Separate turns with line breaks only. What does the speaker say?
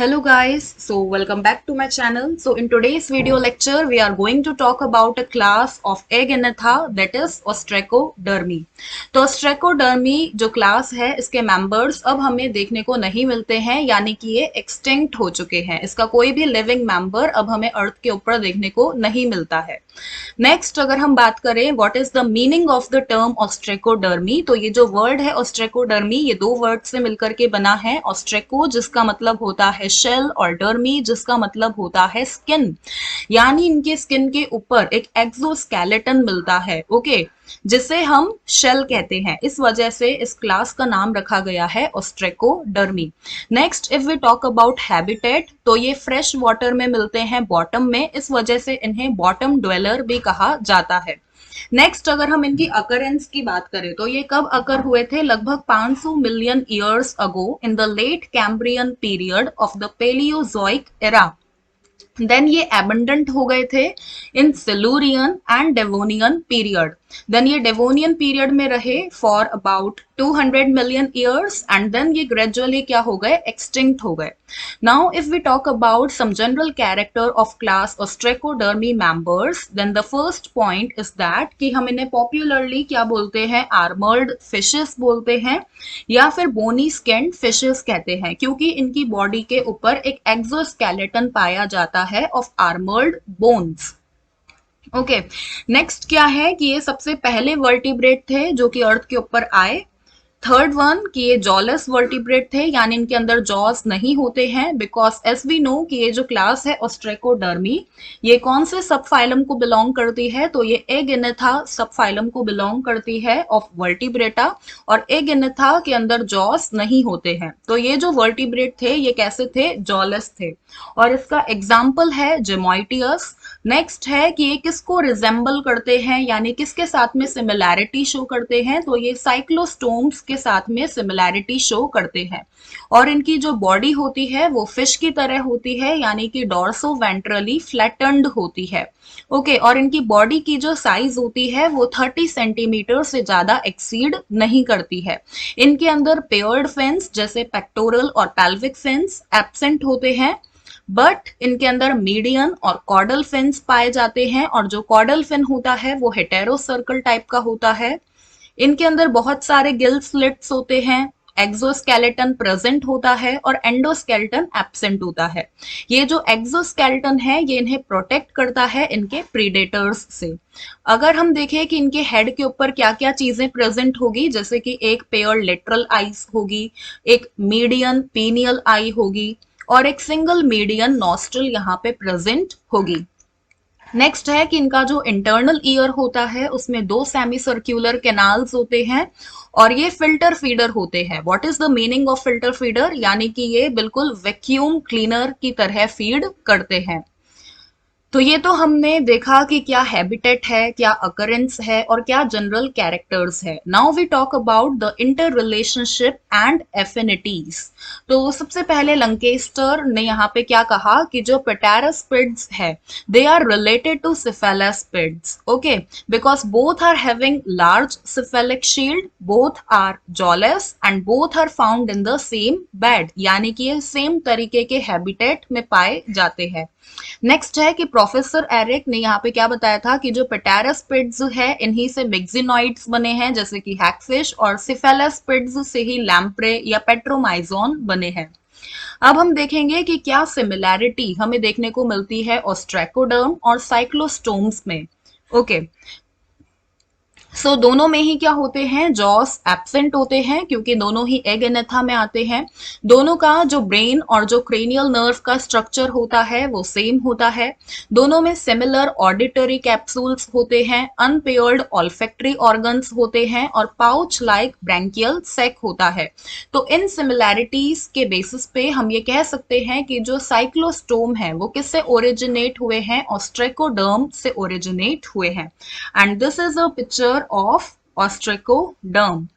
Hello guys, so welcome back to my channel. So in today's video lecture, we are going to talk about a class of Aganatha that is Ostracodermy. तो Ostracodermy जो class है इसके members अब हमें देखने को नहीं मिलते हैं, यानी कि ये एक्सटिंक्ट हो चुके हैं। इसका कोई भी लिविंग मेंबर अब हमें अर्थ के ऊपर देखने को नहीं मिलता है। नेक्स्ट अगर हम बात करें what is the meaning of the term Ostracodermi, तो ये जो वर्ड है ऑस्ट्रेकोडर्मी ये दो वर्ड से मिलकर के बना है। ऑस्ट्रेको जिसका मतलब होता है शेल और डर्मी जिसका मतलब होता है स्किन, यानी इनके स्किन के ऊपर एक एक्सोस्केलेटन मिलता है, ओके, जिसे हम शेल कहते हैं। इस वजह से इस क्लास का नाम रखा गया है ostracodermi. Next if we talk about habitat, तो ये फ्रेश वाटर में मिलते हैं बॉटम में, इस वजह से इन्हें बॉटम ड्वेलर भी कहा जाता है। नेक्स्ट अगर हम इनकी अकरेंस की बात करें तो ये कब अकर हुए थे? लगभग 500 million years ago in the late Cambrian period of the Paleozoic era. Then ये एबंडेंट हो गए थे in Silurian and Devonian period. Then ये डेवोनियन पीरियड में रहे for about 200 million years and then ये ग्रेजुअली क्या हो गए? एक्सटिंक्ट हो गए। Now if we talk about some general character of class Ostracodermi members, then the first point is that कि हम इन्हें पॉपुलरली क्या बोलते हैं? आर्मर्ड फिशेस बोलते हैं या फिर बोनी स्किन्ड फिशेस कहते हैं, क्योंकि इनकी बॉडी के ऊपर एक एक्सोस्केलेटन पाया जाता है of armoured bones. Okay, next क्या है कि ये सबसे पहले वर्टिब्रेट थे जो कि अर्थ के ऊपर आए। थर्ड वन कि ये जॉलेस वर्टिब्रेट थे, यानी इनके अंदर जॉस नहीं होते हैं, बिकॉज एस वी नो कि ये जो क्लास है ऑस्ट्रेकोडर्मी ये कौन से सब फाइलम को बिलोंग करती है? तो ये एगेनेथा सब फाइलम को बिलोंग करती है ऑफ वर्टिब्रेटा, और एगेनेथा के अंदर जॉस नहीं होते हैं। तो ये जो वर्टिब्रेट थे ये कैसे थे? जॉलेस थे, और इसका एग्जाम्पल है जेमोइटियस। नेक्स्ट है कि ये किसको रिजेंबल करते हैं, यानी किसके साथ में सिमिलैरिटी शो करते हैं? तो ये साइक्लोस्टोम्स के साथ में सिमिलैरिटी शो करते हैं, और इनकी जो बॉडी होती है वो फिश की तरह होती है, यानी कि डॉर्सो वेंट्रली फ्लैटेंड होती है। ओके, और इनकी बॉडी की जो साइज होती है वो 30 सेंटीमीटर से ज्यादा एक्सीड नहीं करती है। इनके अंदर पेयर्ड फिन्स जैसे पेक्टोरल और पेल्विक फिन्स एब्सेंट होते हैं, बट इनके अंदर मीडियन और कॉर्डल फिन्स पाए जाते हैं, और जो कॉर्डल फिन होता है वो हेटेरो सर्कल टाइप का होता है। इनके अंदर बहुत सारे गिल स्लिट्स होते हैं, एक्सोस्केलेटन प्रेजेंट होता है और एंडोस्केलेटन एब्सेंट होता है। ये जो एक्सोस्केलेटन है ये इन्हें प्रोटेक्ट करता है इनके प्रीडेटर्स से। अगर हम देखें कि इनके हेड के ऊपर क्या क्या चीजें प्रेजेंट होगी, जैसे कि एक पेयर लेटरल आईज होगी, एक मीडियन पीनियल आई होगी, और एक सिंगल मीडियन नॉस्ट्रल यहाँ पे प्रेजेंट होगी। नेक्स्ट है कि इनका जो इंटरनल ईयर होता है उसमें 2 सेमी सर्क्यूलर कैनाल्स होते हैं, और ये फिल्टर फीडर होते हैं। What is the meaning of filter feeder? यानी कि ये बिल्कुल वैक्यूम क्लीनर की तरह फीड करते हैं। तो ये तो हमने देखा कि क्या हैबिटेट है, क्या अकरेंस है, और क्या जनरल कैरेक्टर्स है। Now we talk about the inter relationship and affinities. तो सबसे पहले लंकेस्टर ने यहाँ पे क्या कहा कि जो पेटारास्पिड्स है they are related to cephalaspids, okay, because both are having large cephalic shield, both are jawless and both are found in the same bed, यानी कि ये सेम तरीके के हैबिटेट में पाए जाते हैं। नेक्स्ट है कि प्रोफेसर एरिक ने यहाँ पे क्या बताया था कि जो पेटारास्पिड्स है इन्हीं से मेग्जिनॉइड्स बने हैं, जैसे कि हैगफिश, और सिफेलास्पिड्स से ही लैम्प्रे या पेट्रोमाइजोन बने हैं। अब हम देखेंगे कि क्या सिमिलैरिटी हमें देखने को मिलती है ऑस्ट्रेकोडर्म और साइक्लोस्टोम्स में। ओके, दोनों में ही क्या होते हैं? जॉस एब्सेंट होते हैं, क्योंकि दोनों ही एगेनेथा में आते हैं। दोनों का जो ब्रेन और जो क्रेनियल नर्व का स्ट्रक्चर होता है वो सेम होता है। दोनों में सिमिलर ऑडिटरी कैप्सूल्स होते हैं, अनपेयर्ड ऑल्फैक्टरी ऑर्गन्स होते हैं, और पाउच लाइक ब्रैंकियल सैक होता है। तो इन सिमिलैरिटीज के बेसिस पे हम ये कह सकते हैं कि जो साइक्लोस्टोम है वो किससे ओरिजिनेट हुए हैं? ऑस्ट्रेकोडर्म से ओरिजिनेट हुए हैं। And this is a picture of ostracoderm.